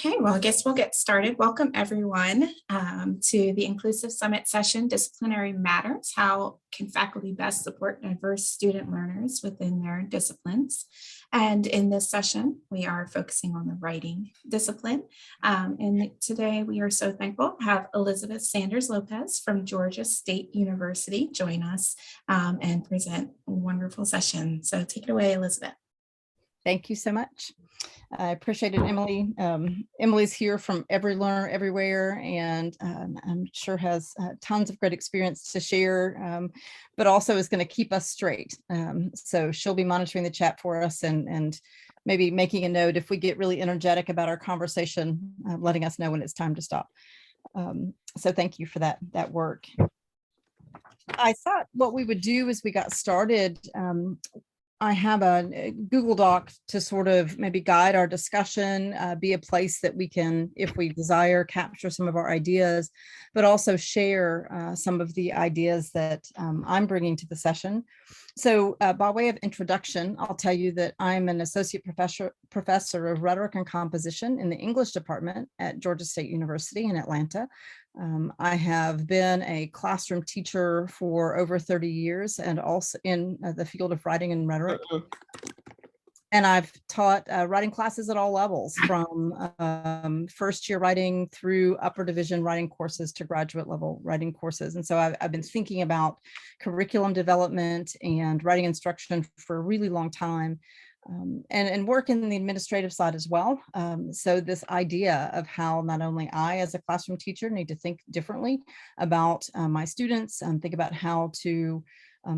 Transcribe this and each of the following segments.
Okay, well, I guess we'll get started. Welcome, everyone, to the Inclusive Summit session, Disciplinary Matters, How Can Faculty Best Support Diverse Student Learners Within Their Disciplines? And in this session, we are focusing on the writing discipline. And today we are so thankful to have Elizabeth Sanders Lopez from Georgia State University join us and present a wonderful session. So take it away, Elizabeth. Thank you so much. I appreciate it, Emily. Emily's here from Every Learner Everywhere, and I'm sure has tons of great experience to share, but also is going to keep us straight. So she'll be monitoring the chat for us and maybe making a note if we get really energetic about our conversation, letting us know when it's time to stop. So thank you for that work. I thought what we would do as we got started, I have a Google Doc to sort of maybe guide our discussion, be a place that we can, if we desire, capture some of our ideas, but also share some of the ideas that I'm bringing to the session. So by way of introduction, I'll tell you that I'm an associate professor of rhetoric and composition in the English department at Georgia State University in Atlanta. I have been a classroom teacher for over 30 years and also in the field of writing and rhetoric. And I've taught writing classes at all levels, from first year writing through upper division writing courses to graduate level writing courses. And so I've been thinking about curriculum development and writing instruction for a really long time. And work in the administrative side as well. So this idea of how not only I as a classroom teacher need to think differently about my students, think about how to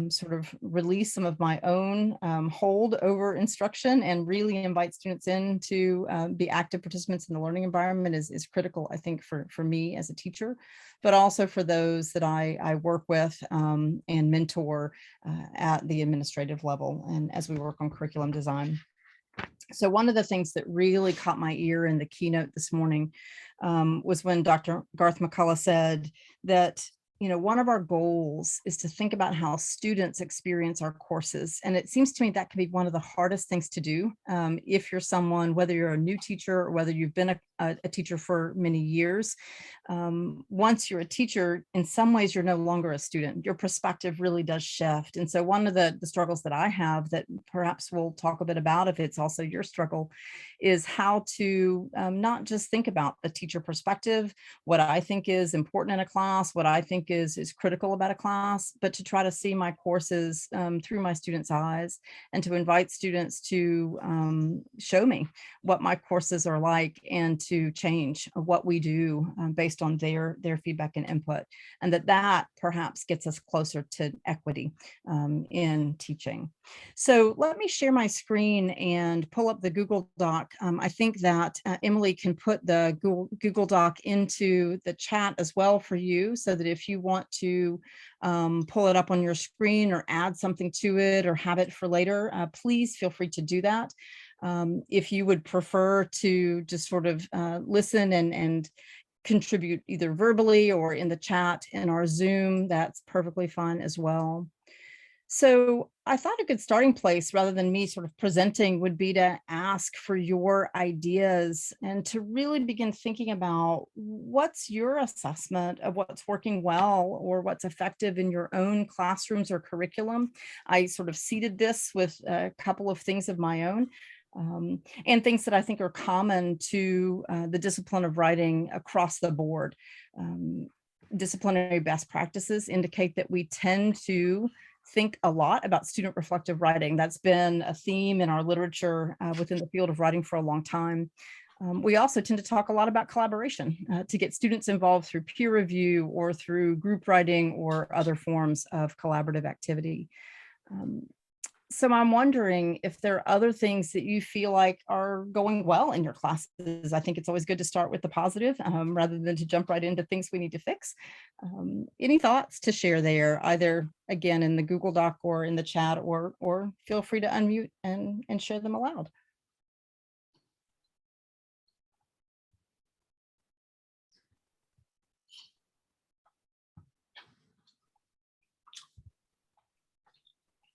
sort of release some of my own hold over instruction and really invite students in to be active participants in the learning environment is critical, I think, for me as a teacher, but also for those that I work with and mentor at the administrative level and as we work on curriculum design. So one of the things that really caught my ear in the keynote this morning was when Dr. Garth McCullough said that one of our goals is to think about how students experience our courses. And it seems to me that can be one of the hardest things to do if you're someone, whether you're a new teacher or whether you've been a teacher for many years. Once you're a teacher, in some ways, you're no longer a student. Your perspective really does shift. And so one of the struggles that I have that perhaps we'll talk a bit about if it's also your struggle is how to not just think about the teacher perspective, what I think is important in a class, what I think is critical about a class, but to try to see my courses through my students' eyes and to invite students to show me what my courses are like and to change what we do based on their feedback and input, and that perhaps gets us closer to equity in teaching. So let me share my screen and pull up the Google Doc. I think that Emily can put the Google Doc into the chat as well for you, so that if you want to pull it up on your screen or add something to it or have it for later, please feel free to do that. If you would prefer to just sort of listen and contribute either verbally or in the chat in our Zoom, that's perfectly fine as well. So I thought a good starting place, rather than me sort of presenting, would be to ask for your ideas and to really begin thinking about what's your assessment of what's working well or what's effective in your own classrooms or curriculum. I sort of seeded this with a couple of things of my own. And things that I think are common to the discipline of writing across the board. Disciplinary best practices indicate that we tend to think a lot about student reflective writing. That's been a theme in our literature within the field of writing for a long time. We also tend to talk a lot about collaboration to get students involved through peer review or through group writing or other forms of collaborative activity. So I'm wondering if there are other things that you feel like are going well in your classes. I think it's always good to start with the positive rather than to jump right into things we need to fix. Any thoughts to share there, either again in the Google Doc or in the chat, or feel free to unmute and share them aloud.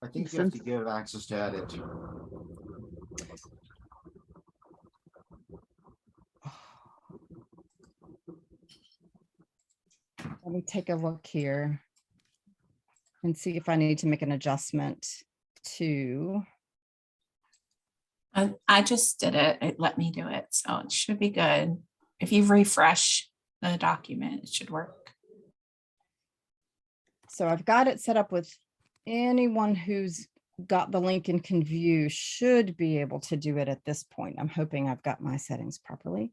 I think you have to give access to edit. Let me take a look here and see if I need to make an adjustment to. I just did it. It let me do it. So it should be good. If you refresh the document, it should work. So I've got it set up with anyone who's got the link and can view should be able to do it at this point. I'm hoping I've got my settings properly.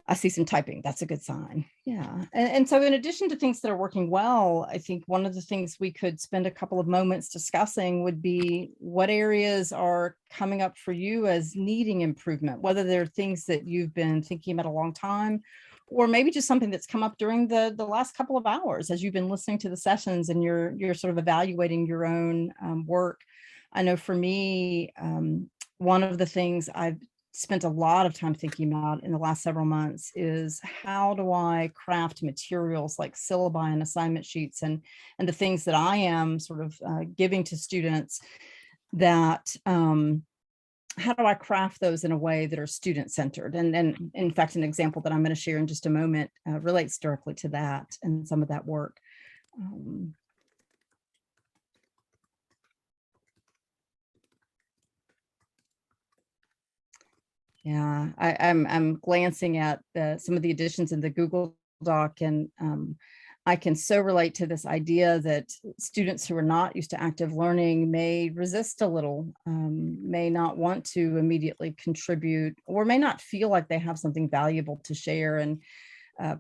I see some typing. That's a good sign. Yeah. And so in addition to things that are working well, I think one of the things we could spend a couple of moments discussing would be what areas are coming up for you as needing improvement, whether they're things that you've been thinking about a long time, or maybe just something that's come up during the last couple of hours as you've been listening to the sessions and you're sort of evaluating your own work. I know for me, one of the things I've spent a lot of time thinking about in the last several months is how do I craft materials like syllabi and assignment sheets and the things that I am sort of giving to students that how do I craft those in a way that are student-centered? And in fact, an example that I'm going to share in just a moment relates directly to that and some of that work. Yeah, I'm glancing at some of the additions in the Google Doc, and I can so relate to this idea that students who are not used to active learning may resist a little, may not want to immediately contribute, or may not feel like they have something valuable to share. And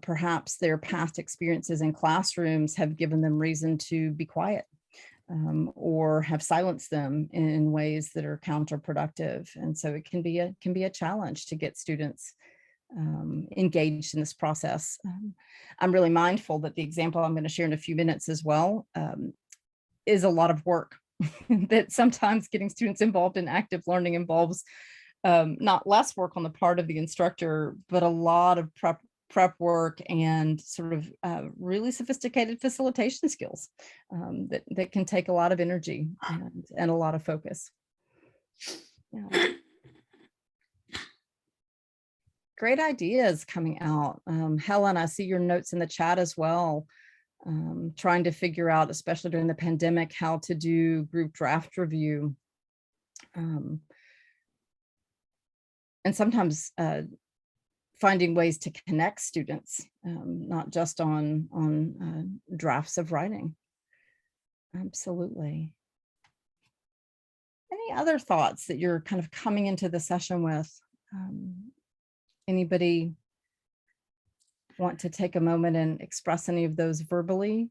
perhaps their past experiences in classrooms have given them reason to be quiet. Or have silenced them in ways that are counterproductive. And so it can be a challenge to get students engaged in this process. I'm really mindful that the example I'm going to share in a few minutes as well is a lot of work, that sometimes getting students involved in active learning involves not less work on the part of the instructor, but a lot of prep work and sort of really sophisticated facilitation skills that can take a lot of energy and a lot of focus. Yeah. Great ideas coming out. Helen, I see your notes in the chat as well. Trying to figure out, especially during the pandemic, how to do group draft review. And sometimes finding ways to connect students, not just on drafts of writing. Absolutely. Any other thoughts that you're kind of coming into the session with? Anybody want to take a moment and express any of those verbally?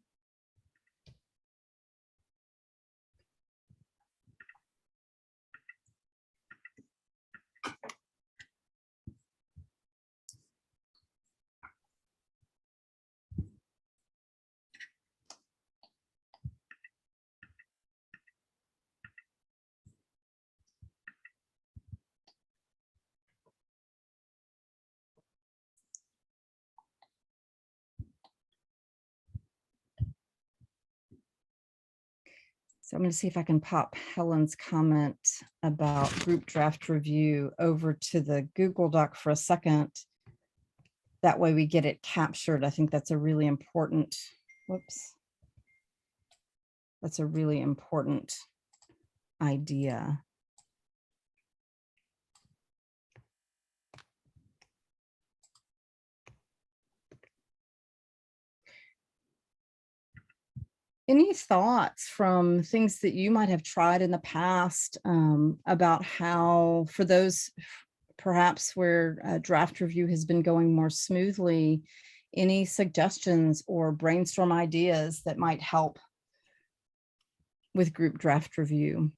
So I'm going to see if I can pop Helen's comment about group draft review over to the Google Doc for a second. That way we get it captured. I think that's a really important, whoops. That's a really important idea. Any thoughts from things that you might have tried in the past about how, for those perhaps where draft review has been going more smoothly, any suggestions or brainstorm ideas that might help with group draft review?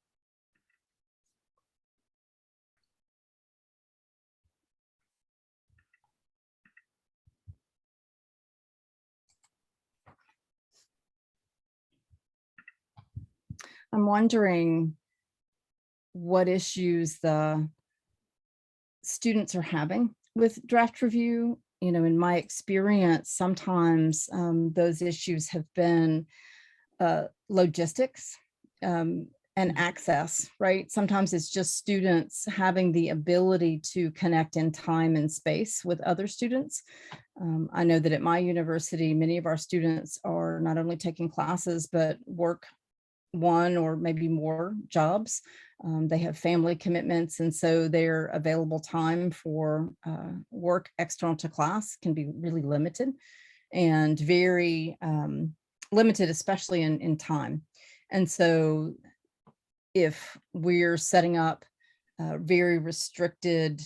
I'm wondering what issues the students are having with draft review. You know, in my experience, sometimes those issues have been logistics. and access, right? Sometimes it's just students having the ability to connect in time and space with other students. I know that at my university, many of our students are not only taking classes, but work one or maybe more jobs. They have family commitments, and so their available time for work external to class can be really limited, and very limited, especially in time. And so if we're setting up very restricted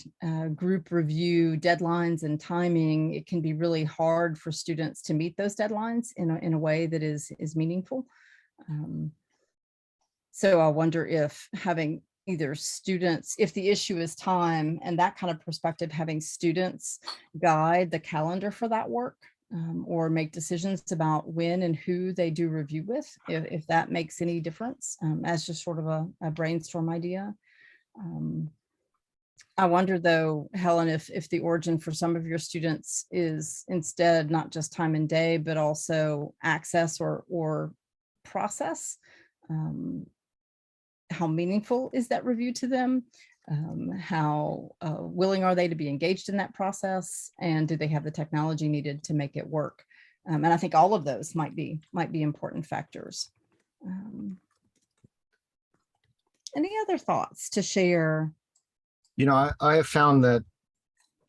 group review deadlines and timing, it can be really hard for students to meet those deadlines in a way that is meaningful. So I wonder if having either students, if the issue is time and that kind of perspective, having students guide the calendar for that work, or make decisions about when and who they do review with, if that makes any difference, as just sort of a brainstorm idea. I wonder though, Helen, if the origin for some of your students is instead not just time and day, but also access or process. How meaningful is that review to them? How willing are they to be engaged in that process? And do they have the technology needed to make it work? And I think all of those might be important factors. Any other thoughts to share? You know, I have found that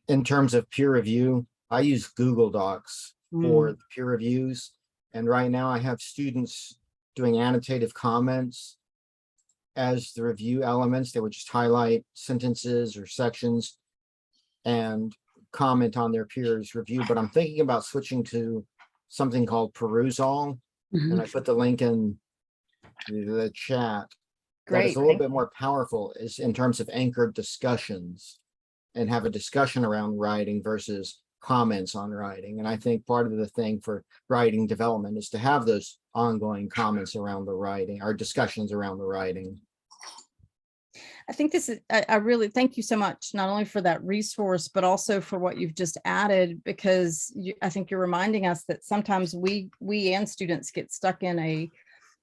in terms of peer review, I use Google Docs for the peer reviews. And right now I have students doing annotative comments as the review elements. They would just highlight sentences or sections and comment on their peers' review. But I'm thinking about switching to something called Perusall. And I put the link in the chat. That is Great. a little bit more powerful is in terms of anchored discussions and have a discussion around writing versus comments on writing. And I think part of the thing for writing development is to have those ongoing comments around the writing, or discussions around the writing. I think this is, I really thank you so much, not only for that resource, but also for what you've just added, because I think you're reminding us that sometimes we and students get stuck in a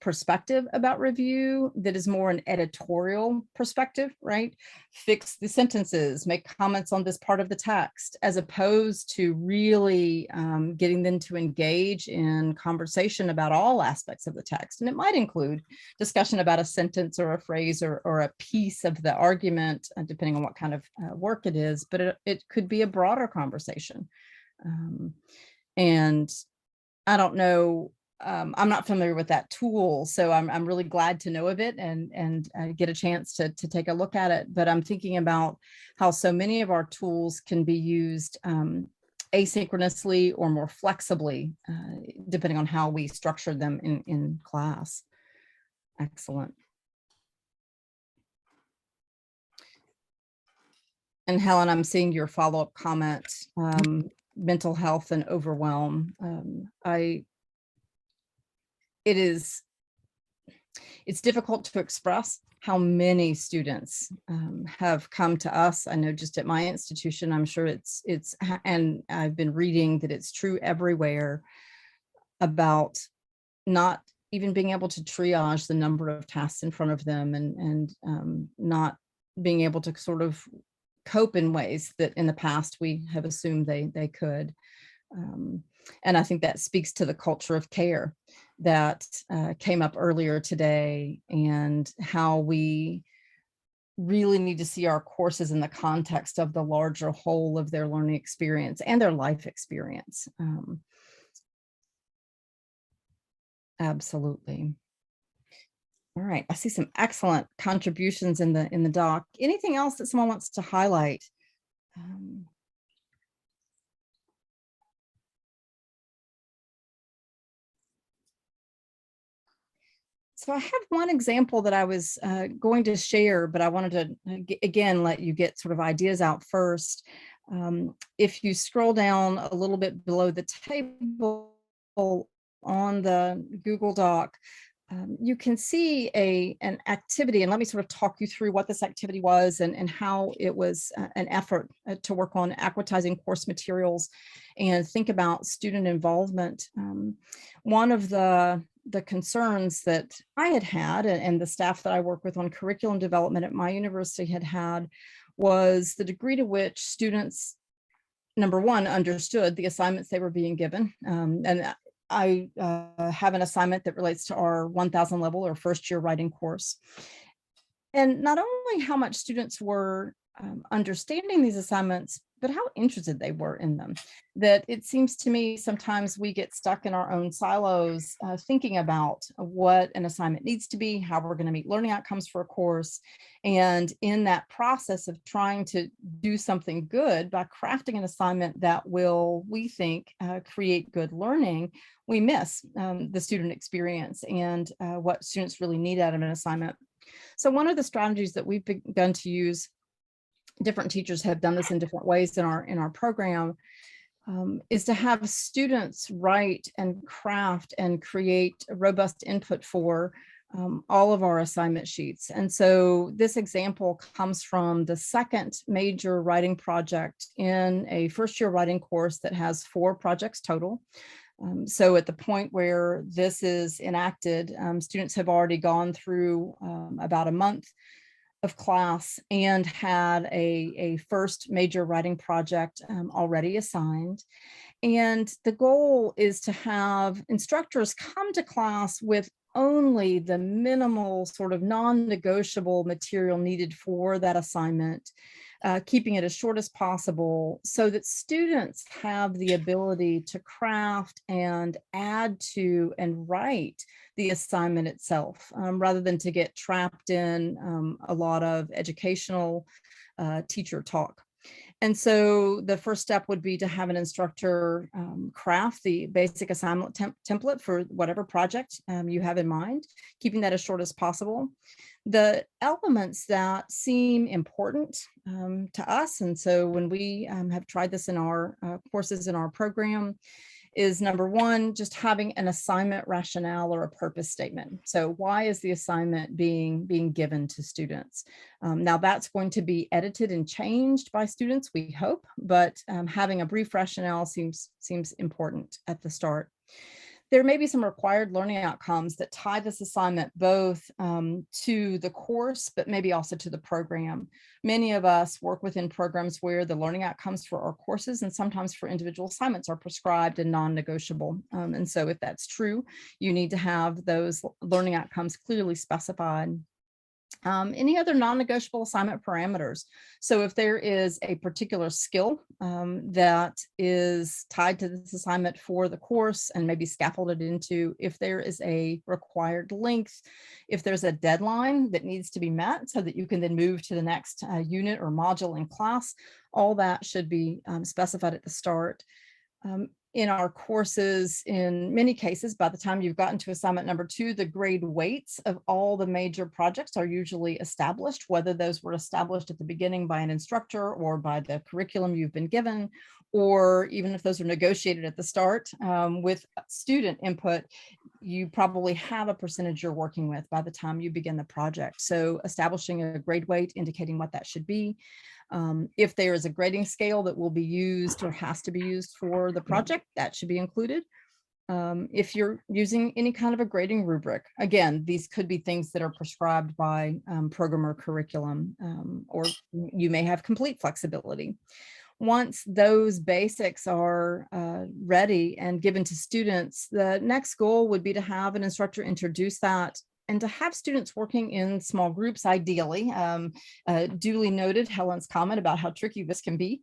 perspective about review that is more an editorial perspective, right? Fix the sentences, make comments on this part of the text, as opposed to really getting them to engage in conversation about all aspects of the text. And it might include discussion about a sentence or a phrase or a piece of the argument, depending on what kind of work it is, but it could be a broader conversation. And I don't know, I'm not familiar with that tool, so I'm really glad to know of it and get a chance to take a look at it. But I'm thinking about how so many of our tools can be used asynchronously or more flexibly, depending on how we structure them in class. Excellent. And Helen, I'm seeing your follow-up comment, mental health and overwhelm. It's difficult to express how many students have come to us. I know just at my institution, I'm sure it's, and I've been reading that it's true everywhere, about not even being able to triage the number of tasks in front of them, and not being able to sort of cope in ways that in the past we have assumed they could. And I think that speaks to the culture of care that came up earlier today, and how we really need to see our courses in the context of the larger whole of their learning experience and their life experience. Absolutely. All right, I see some excellent contributions in the doc. Anything else that someone wants to highlight? So I have one example that I was going to share, but I wanted to, again, let you get sort of ideas out first. If you scroll down a little bit below the table on the Google Doc, you can see an activity, and let me sort of talk you through what this activity was and how it was an effort to work on acquitizing course materials and think about student involvement. One of the the concerns that I had had and the staff that I work with on curriculum development at my university had was the degree to which students, number one, understood the assignments they were being given. And I have an assignment that relates to our 1000 level or first year writing course. And not only how much students were understanding these assignments, but how interested they were in them. That it seems to me sometimes we get stuck in our own silos thinking about what an assignment needs to be, how we're going to meet learning outcomes for a course. And in that process of trying to do something good by crafting an assignment that will, we think, create good learning, we miss the student experience and what students really need out of an assignment. So one of the strategies that we've begun to use, different teachers have done this in different ways in our program, is to have students write and craft and create a robust input for all of our assignment sheets. And so this example comes from the second major writing project in a first year writing course that has 4 projects total. So at the point where this is enacted, students have already gone through about a month of class and had a first major writing project already assigned. And the goal is to have instructors come to class with only the minimal sort of non-negotiable material needed for that assignment, keeping it as short as possible so that students have the ability to craft and add to and write the assignment itself, rather than to get trapped in a lot of educational teacher talk. And so the first step would be to have an instructor craft the basic assignment template for whatever project you have in mind, keeping that as short as possible. The elements that seem important to us, and so when we have tried this in our courses in our program, is number one, just having an assignment rationale or a purpose statement. So why is the assignment being given to students? Now that's going to be edited and changed by students, we hope, but having a brief rationale seems important at the start. There may be some required learning outcomes that tie this assignment both to the course, but maybe also to the program. Many of us work within programs where the learning outcomes for our courses and sometimes for individual assignments are prescribed and non-negotiable. And so if that's true, you need to have those learning outcomes clearly specified. Any other non-negotiable assignment parameters. So if there is a particular skill that is tied to this assignment for the course and maybe scaffolded into, if there is a required length, if there's a deadline that needs to be met so that you can then move to the next unit or module in class, all that should be specified at the start. In our courses, in many cases, by the time you've gotten to assignment number 2, the grade weights of all the major projects are usually established, whether those were established at the beginning by an instructor or by the curriculum you've been given, or even if those are negotiated at the start with student input, you probably have a percentage you're working with by the time you begin the project. So establishing a grade weight, indicating what that should be. If there is a grading scale that will be used or has to be used for the project, that should be included. If you're using any kind of a grading rubric, again, these could be things that are prescribed by program or curriculum, or you may have complete flexibility. Once those basics are ready and given to students, the next goal would be to have an instructor introduce that and to have students working in small groups, ideally. Duly noted Helen's comment about how tricky this can be.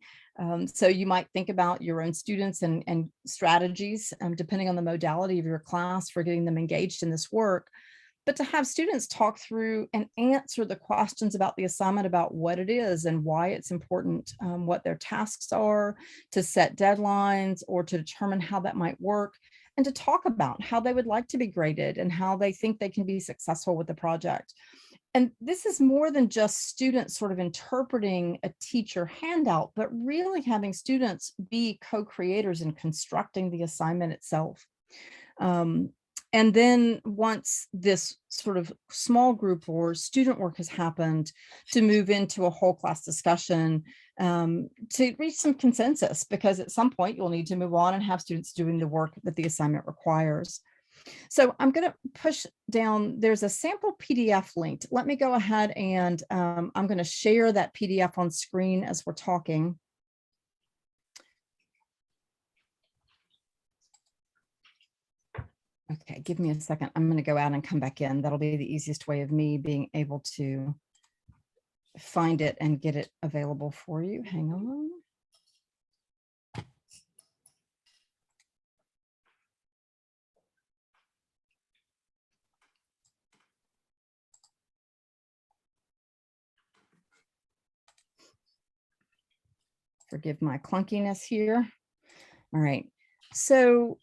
So you might think about your own students and strategies, depending on the modality of your class, for getting them engaged in this work. But to have students talk through and answer the questions about the assignment, about what it is and why it's important, what their tasks are, to set deadlines or to determine how that might work, and to talk about how they would like to be graded and how they think they can be successful with the project. And this is more than just students sort of interpreting a teacher handout, but really having students be co-creators in constructing the assignment itself. And then once this sort of small group or student work has happened, to move into a whole class discussion to reach some consensus, because at some point you'll need to move on and have students doing the work that the assignment requires. So I'm going to push down, there's a sample PDF linked. Let me go ahead and I'm going to share that PDF on screen as we're talking. Okay, give me a second. I'm going to go out and come back in. That'll be the easiest way of me being able to find it and get it available for you. Hang on. Forgive my clunkiness here. All right. So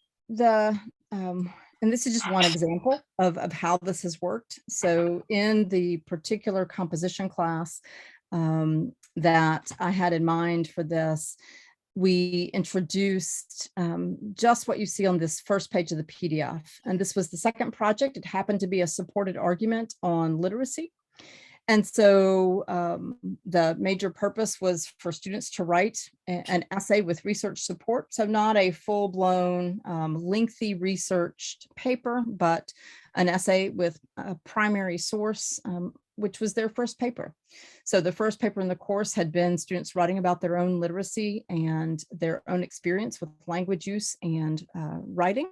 and this is just one example of how this has worked. So in the particular composition class that I had in mind for this, we introduced just what you see on this first page of the PDF. And this was the second project. It happened to be a supported argument on literacy. And so the major purpose was for students to write an essay with research support. So not a full-blown lengthy researched paper, but an essay with a primary source, which was their first paper. So the first paper in the course had been students writing about their own literacy and their own experience with language use and writing.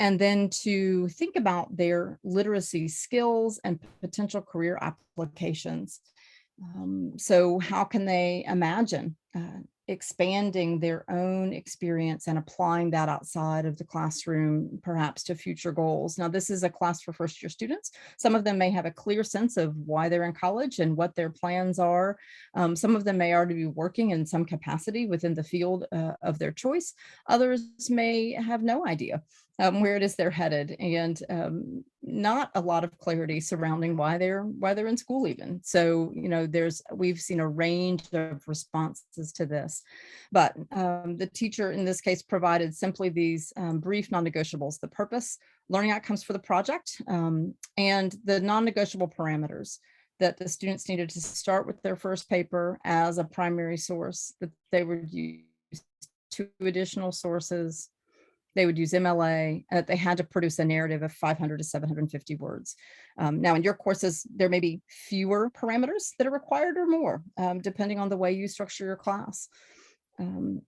And then to think about their literacy skills and potential career applications. So how can they imagine expanding their own experience and applying that outside of the classroom, perhaps to future goals? Now, this is a class for first-year students. Some of them may have a clear sense of why they're in college and what their plans are. Some of them may already be working in some capacity within the field of their choice. Others may have no idea where it is they're headed, and not a lot of clarity surrounding why they're in school even. So, we've seen a range of responses to this, but the teacher in this case provided simply these brief non-negotiables: the purpose, learning outcomes for the project, and the non-negotiable parameters that the students needed to start with their first paper as a primary source, that they would use 2 additional sources. They would use MLA. They had to produce a narrative of 500 to 750 words. Now, in your courses, there may be fewer parameters that are required or more, depending on the way you structure your class. And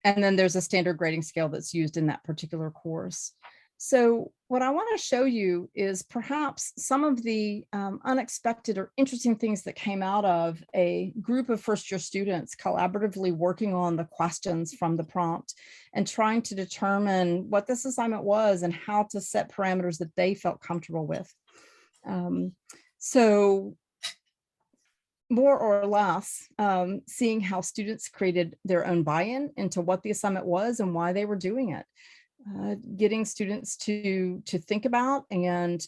then there's a standard grading scale that's used in that particular course. So what I want to show you is perhaps some of the unexpected or interesting things that came out of a group of first-year students collaboratively working on the questions from the prompt and trying to determine what this assignment was and how to set parameters that they felt comfortable with. So more or less seeing how students created their own buy-in into what the assignment was and why they were doing it. Getting students to think about and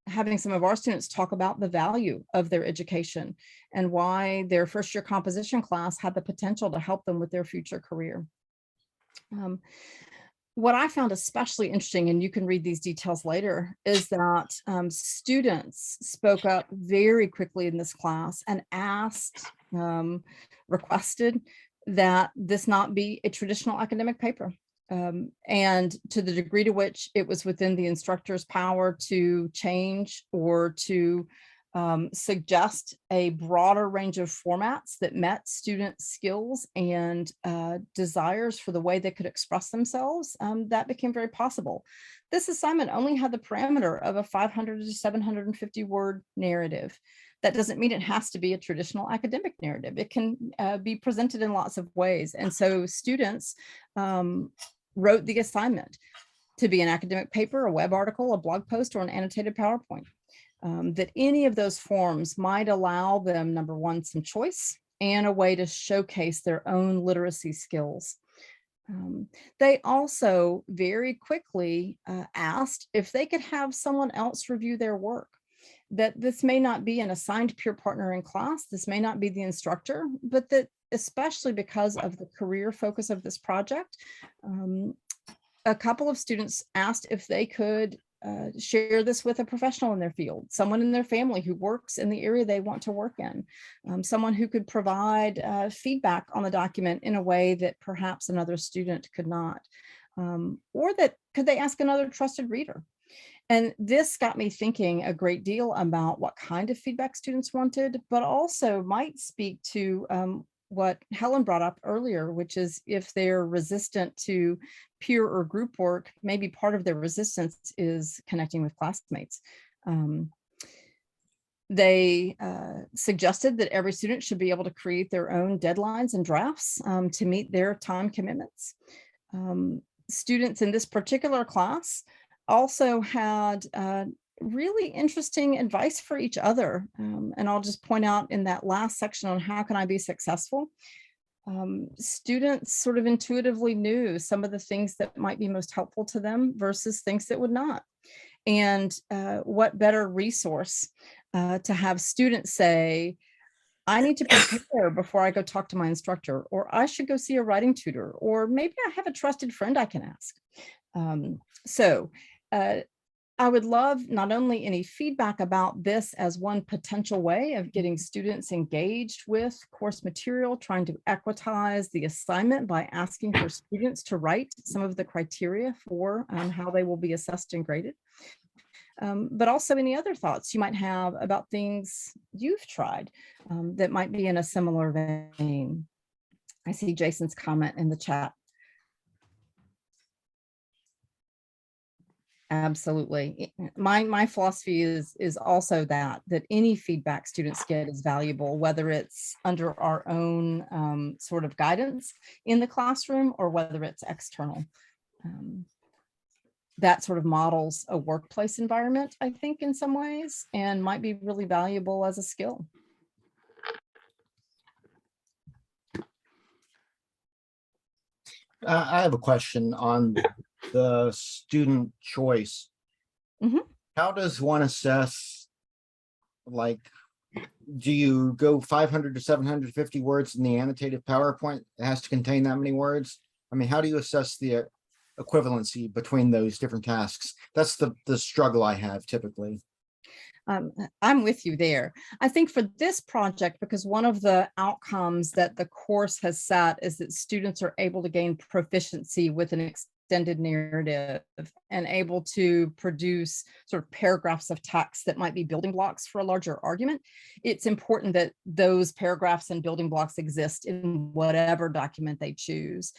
having some of our students talk about the value of their education and why their first year composition class had the potential to help them with their future career. What I found especially interesting, and you can read these details later, is that students spoke up very quickly in this class and asked, requested that this not be a traditional academic paper. And to the degree to which it was within the instructor's power to change or to suggest a broader range of formats that met student skills and desires for the way they could express themselves, that became very possible. This assignment only had the parameter of a 500 to 750 word narrative. That doesn't mean it has to be a traditional academic narrative. It can be presented in lots of ways. And so students wrote the assignment to be an academic paper, a web article, a blog post, or an annotated PowerPoint. That any of those forms might allow them, number one, some choice and a way to showcase their own literacy skills. They also very quickly asked if they could have someone else review their work. That this may not be an assigned peer partner in class, this may not be the instructor, but that especially because of the career focus of this project, a couple of students asked if they could share this with a professional in their field, someone in their family who works in the area they want to work in, someone who could provide feedback on the document in a way that perhaps another student could not. or that could they ask another trusted reader? And this got me thinking a great deal about what kind of feedback students wanted, but also might speak to what Helen brought up earlier, which is if they're resistant to peer or group work, maybe part of their resistance is connecting with classmates. They suggested that every student should be able to create their own deadlines and drafts to meet their time commitments. Students in this particular class also had really interesting advice for each other. And I'll just point out in that last section on how can I be successful, students sort of intuitively knew some of the things that might be most helpful to them versus things that would not. And what better resource to have students say, I need to prepare before I go talk to my instructor, or I should go see a writing tutor, or maybe I have a trusted friend I can ask. So I would love not only any feedback about this as one potential way of getting students engaged with course material, trying to equitize the assignment by asking for students to write some of the criteria for how they will be assessed and graded. But also any other thoughts you might have about things you've tried that might be in a similar vein. I see Jason's comment in the chat. Absolutely. My philosophy is also that any feedback students get is valuable, whether it's under our own sort of guidance in the classroom or whether it's external. That sort of models a workplace environment, I think, in some ways, and might be really valuable as a skill. I have a question on the student choice. Mhm. How does one assess, like, do you go 500 to 750 words in the annotated PowerPoint? It has to contain that many words. I mean, how do you assess the equivalency between those different tasks? That's the struggle I have typically. I'm with you there. I think for this project, because one of the outcomes that the course has set is that students are able to gain proficiency with an extended narrative and able to produce sort of paragraphs of text that might be building blocks for a larger argument. It's important that those paragraphs and building blocks exist in whatever document they choose.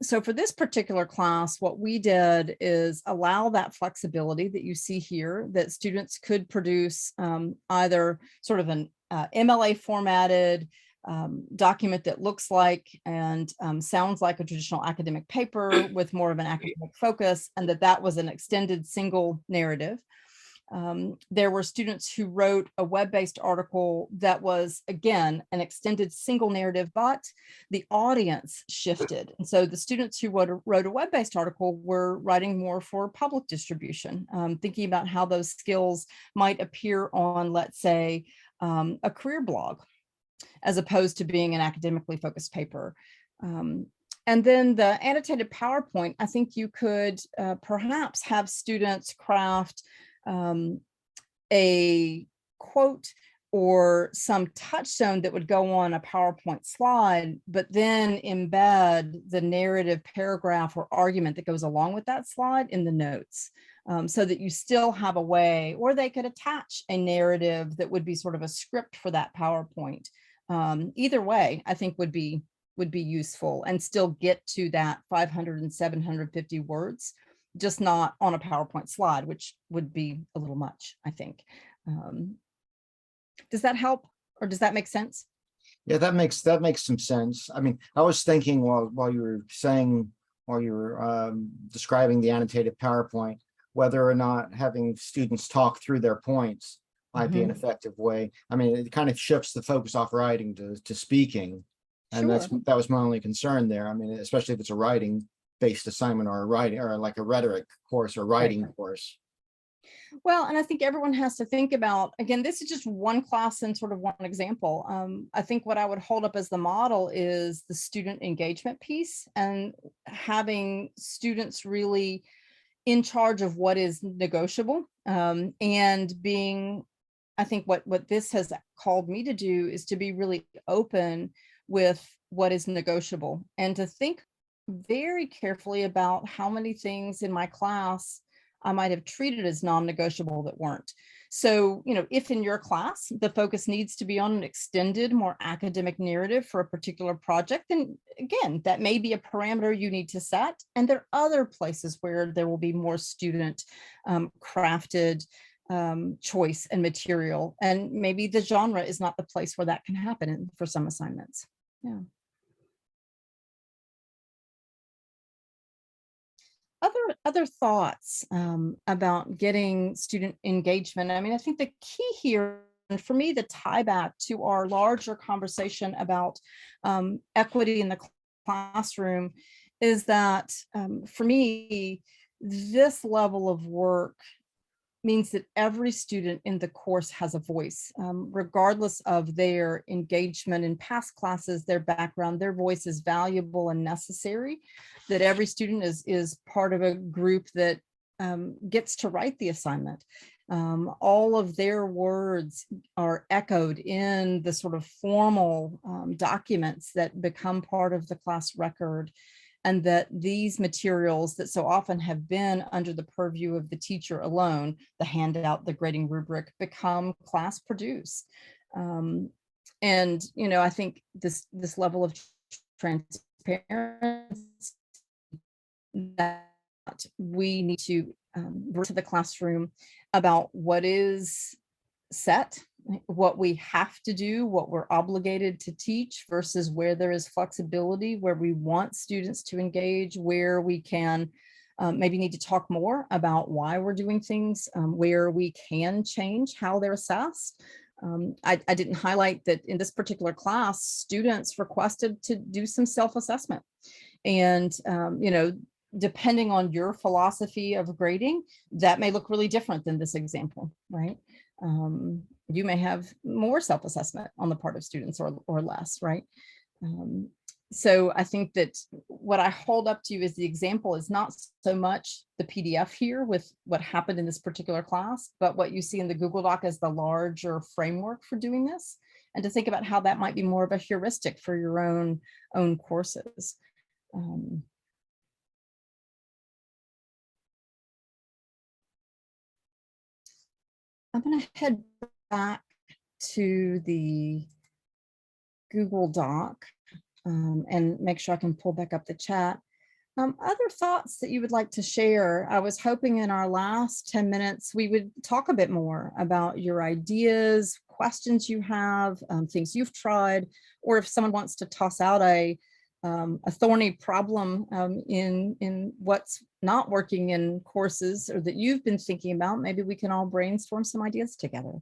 So for this particular class, what we did is allow that flexibility that you see here, that students could produce either sort of an MLA formatted document that looks like and sounds like a traditional academic paper with more of an academic focus, and that was an extended single narrative. There were students who wrote a web-based article that was, again, an extended single narrative, but the audience shifted. And so the students who wrote a web-based article were writing more for public distribution, thinking about how those skills might appear on, let's say, a career blog, as opposed to being an academically focused paper. And then the annotated PowerPoint, I think you could perhaps have students craft a quote or some touchstone that would go on a PowerPoint slide, but then embed the narrative paragraph or argument that goes along with that slide in the notes, so that you still have a way, or they could attach a narrative that would be sort of a script for that PowerPoint. Either way, I think would be useful and still get to that 500 and 750 words, just not on a PowerPoint slide, which would be a little much, I think. Does that help, or does that make sense? Yeah, that makes some sense. I mean, I was thinking while you were describing the annotated PowerPoint, whether or not having students talk through their points might be an effective way. I mean, it kind of shifts the focus off writing to speaking. And Sure. that was my only concern there. I mean, especially if it's a writing based assignment or a writing or like a rhetoric course or writing course. Well, and I think everyone has to think about, again, this is just one class and sort of one example. I think what I would hold up as the model is the student engagement piece and having students really in charge of what is negotiable, and being, I think what this has called me to do is to be really open with what is negotiable and to think very carefully about how many things in my class I might have treated as non-negotiable that weren't. So, if in your class, the focus needs to be on an extended, more academic narrative for a particular project, then again, that may be a parameter you need to set. And there are other places where there will be more student crafted choice and material. And maybe the genre is not the place where that can happen for some assignments. Yeah. Other thoughts about getting student engagement? I mean, I think the key here, and for me, the tie back to our larger conversation about equity in the classroom is that for me, this level of work means that every student in the course has a voice, regardless of their engagement in past classes, their background. Their voice is valuable and necessary, that every student is part of a group that gets to write the assignment. All of their words are echoed in the sort of formal documents that become part of the class record, and that these materials that so often have been under the purview of the teacher alone, the handout, the grading rubric, become class produced. And, I think this level of transparency that we need to bring to the classroom about what is set, what we have to do, what we're obligated to teach, versus where there is flexibility, where we want students to engage, where we can maybe need to talk more about why we're doing things, where we can change how they're assessed. I didn't highlight that in this particular class, students requested to do some self-assessment. And, depending on your philosophy of grading, that may look really different than this example, right? You may have more self-assessment on the part of students or less, right? So I think that what I hold up to you as the example is not so much the PDF here with what happened in this particular class, but what you see in the Google Doc as the larger framework for doing this, and to think about how that might be more of a heuristic for your own courses. I'm going to head back to the Google Doc and make sure I can pull back up the chat. Other thoughts that you would like to share? I was hoping in our last 10 minutes, we would talk a bit more about your ideas, questions you have, things you've tried, or if someone wants to toss out a thorny problem in what's not working in courses or that you've been thinking about, maybe we can all brainstorm some ideas together.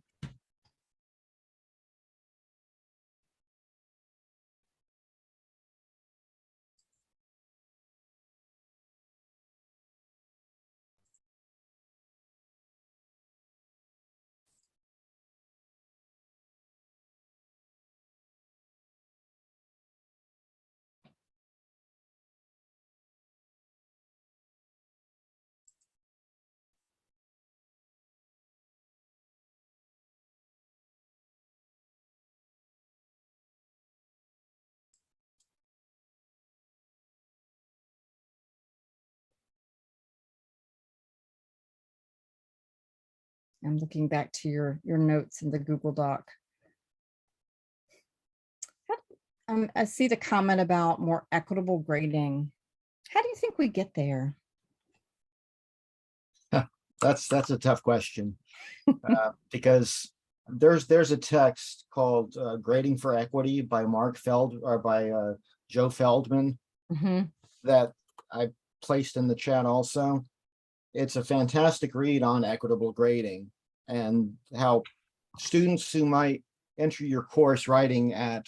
I'm looking back to your notes in the Google Doc. I see the comment about more equitable grading. How do you think we get there? That's a tough question because there's a text called Grading for Equity by Joe Feldman that I placed in the chat also. It's a fantastic read on equitable grading and how students who might enter your course writing at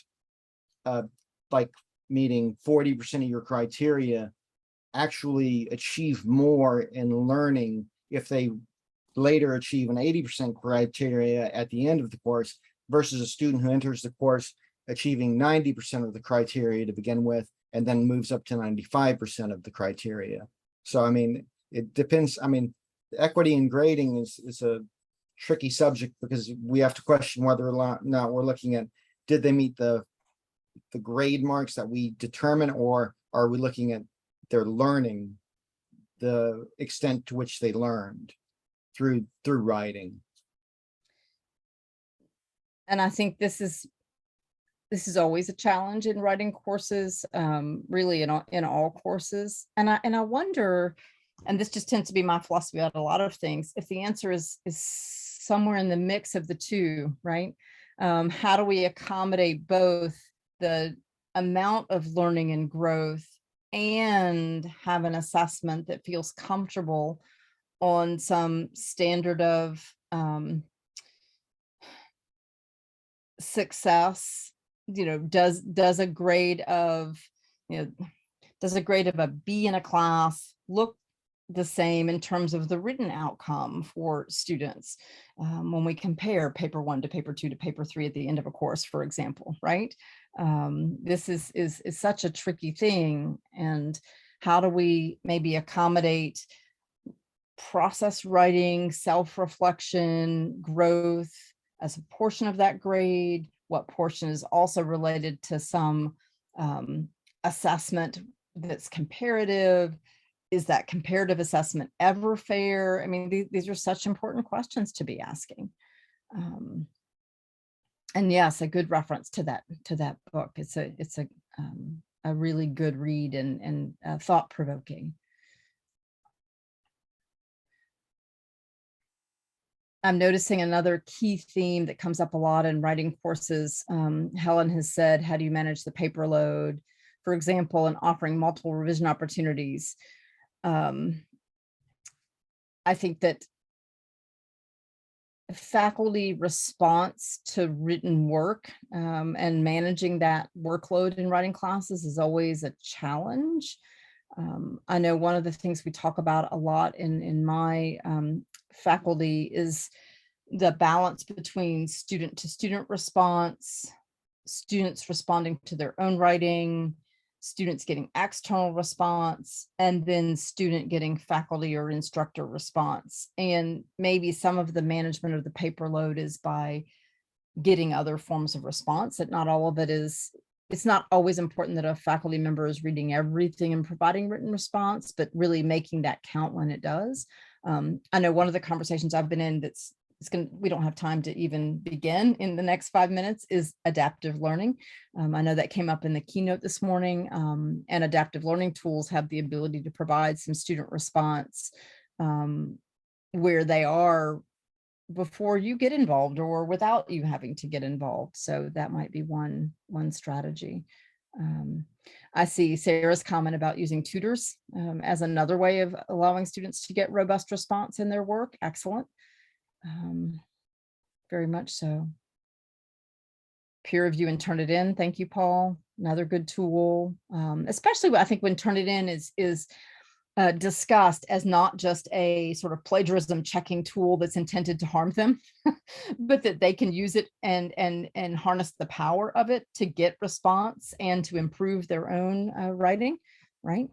like meeting 40% of your criteria actually achieve more in learning if they later achieve an 80% criteria at the end of the course versus a student who enters the course achieving 90% of the criteria to begin with and then moves up to 95% of the criteria. So, I mean, it depends. I mean, equity in grading is a tricky subject because we have to question whether or not we're looking at, did they meet the grade marks that we determine, or are we looking at they're learning the extent to which they learned through writing. And I think this is always a challenge in writing courses, really in all courses. And I wonder, and this just tends to be my philosophy about a lot of things, if the answer is somewhere in the mix of the two, right? How do we accommodate both the amount of learning and growth and have an assessment that feels comfortable on some standard of success? Does a grade of a B in a class look the same in terms of the written outcome for students when we compare paper 1 to paper 2 to paper 3 at the end of a course, for example, right? This is such a tricky thing. And how do we maybe accommodate process writing, self-reflection, growth as a portion of that grade? What portion is also related to some assessment that's comparative? Is that comparative assessment ever fair? I mean, these are such important questions to be asking. And yes, a good reference to that book. It's a really good read and thought-provoking. I'm noticing another key theme that comes up a lot in writing courses. Helen has said, how do you manage the paper load, for example, and offering multiple revision opportunities? I think that faculty response to written work and managing that workload in writing classes is always a challenge. I know one of the things we talk about a lot in my faculty is the balance between student to student response, students responding to their own writing, students getting external response, and then student getting faculty or instructor response. And maybe some of the management of the paper load is by getting other forms of response, that not all of it is. It's not always important that a faculty member is reading everything and providing written response, but really making that count when it does. I know one of the conversations I've been in we don't have time to even begin in the next 5 minutes is adaptive learning. I know that came up in the keynote this morning, and adaptive learning tools have the ability to provide some student response where they are before you get involved or without you having to get involved. So that might be one strategy. I see Sarah's comment about using tutors as another way of allowing students to get robust response in their work. Excellent. Very much so. Peer review and turn it in. Thank you, Paul. Another good tool, especially I think when turn it in is discussed as not just a sort of plagiarism checking tool that's intended to harm them, but that they can use it and harness the power of it to get response and to improve their own writing, right?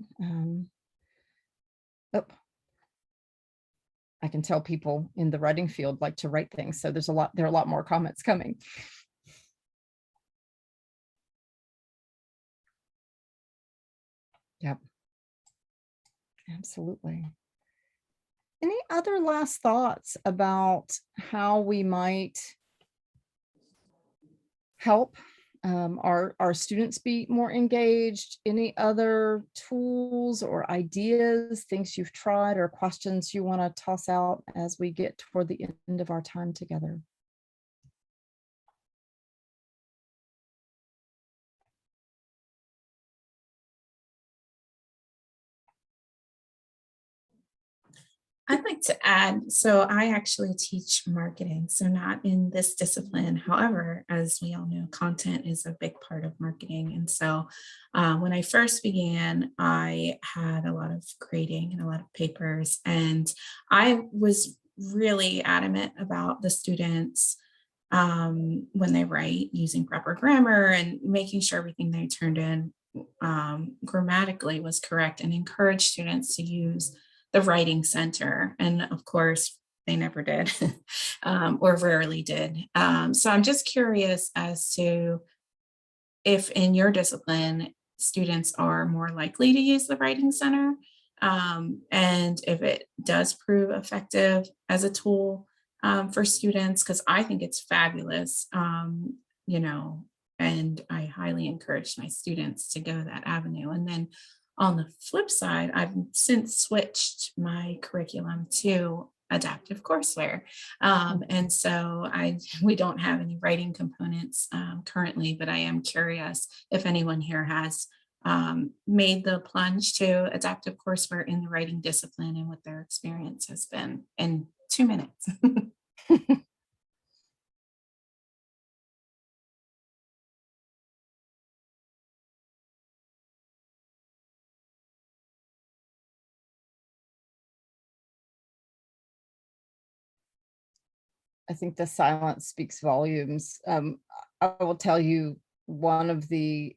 I can tell people in the writing field like to write things, so there are a lot more comments coming. Yep. Absolutely. Any other last thoughts about how we might help our students be more engaged? Any other tools or ideas, things you've tried, or questions you want to toss out as we get toward the end of our time together? I'd like to add, so I actually teach marketing, so not in this discipline. However, as we all know, content is a big part of marketing. And so when I first began, I had a lot of grading and a lot of papers, and I was really adamant about the students when they write using proper grammar and making sure everything they turned in grammatically was correct, and encourage students to use the writing center. And of course, they never did or rarely did. So I'm just curious as to if in your discipline, students are more likely to use the Writing Center. And if it does prove effective as a tool for students, because I think it's fabulous, you know, and I highly encourage my students to go that avenue. And then on the flip side, I've since switched my curriculum to adaptive courseware. And so we don't have any writing components currently, but I am curious if anyone here has made the plunge to adaptive courseware in the writing discipline and what their experience has been in 2 minutes. I think the silence speaks volumes. I will tell you, one of the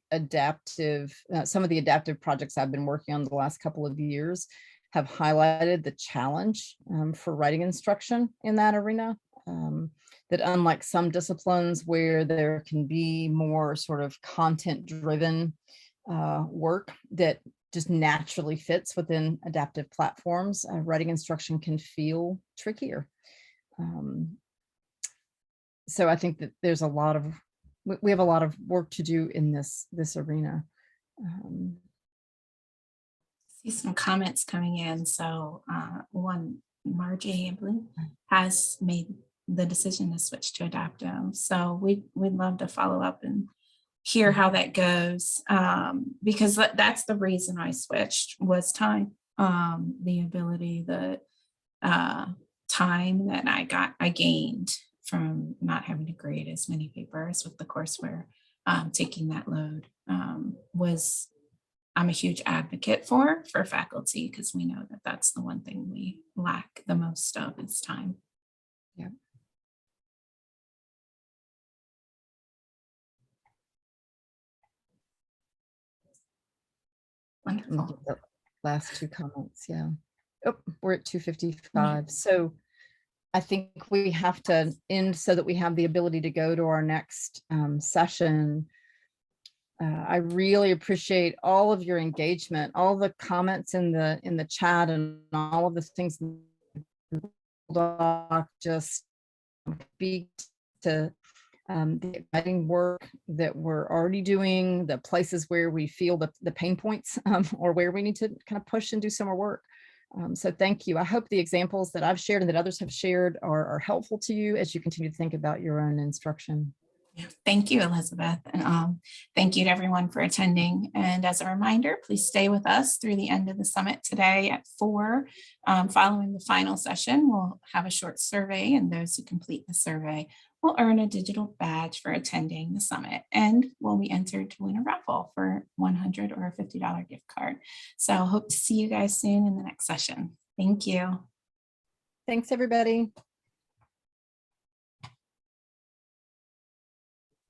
some of the adaptive projects I've been working on the last couple of years have highlighted the challenge for writing instruction in that arena. That unlike some disciplines where there can be more sort of content-driven work that just naturally fits within adaptive platforms, writing instruction can feel trickier. So I think that there's we have a lot of work to do in this arena. See some comments coming in. So one, Margie, I believe, has made the decision to switch to adaptive. So we'd love to follow up and hear how that goes, because that's the reason I switched, was time, the ability, the time that I gained from not having to grade as many papers with the courseware, taking that load I'm a huge advocate for faculty, because we know that that's the one thing we lack the most of is time. Yeah. Wonderful. The last two comments, yeah. Oh, we're at 2:55. So I think we have to end so that we have the ability to go to our next session. I really appreciate all of your engagement, all the comments in the chat, and all of the things just speak to the exciting work that we're already doing, the places where we feel the pain points or where we need to kind of push and do some more work. So thank you. I hope the examples that I've shared and that others have shared are helpful to you as you continue to think about your own instruction. Thank you, Elizabeth. And thank you to everyone for attending. And as a reminder, please stay with us through the end of the summit today at 4. Following the final session, we'll have a short survey, and those who complete the survey will earn a digital badge for attending the summit and will be entered to win a raffle for $100 or a $50 gift card. So hope to see you guys soon in the next session. Thank you. Thanks, everybody.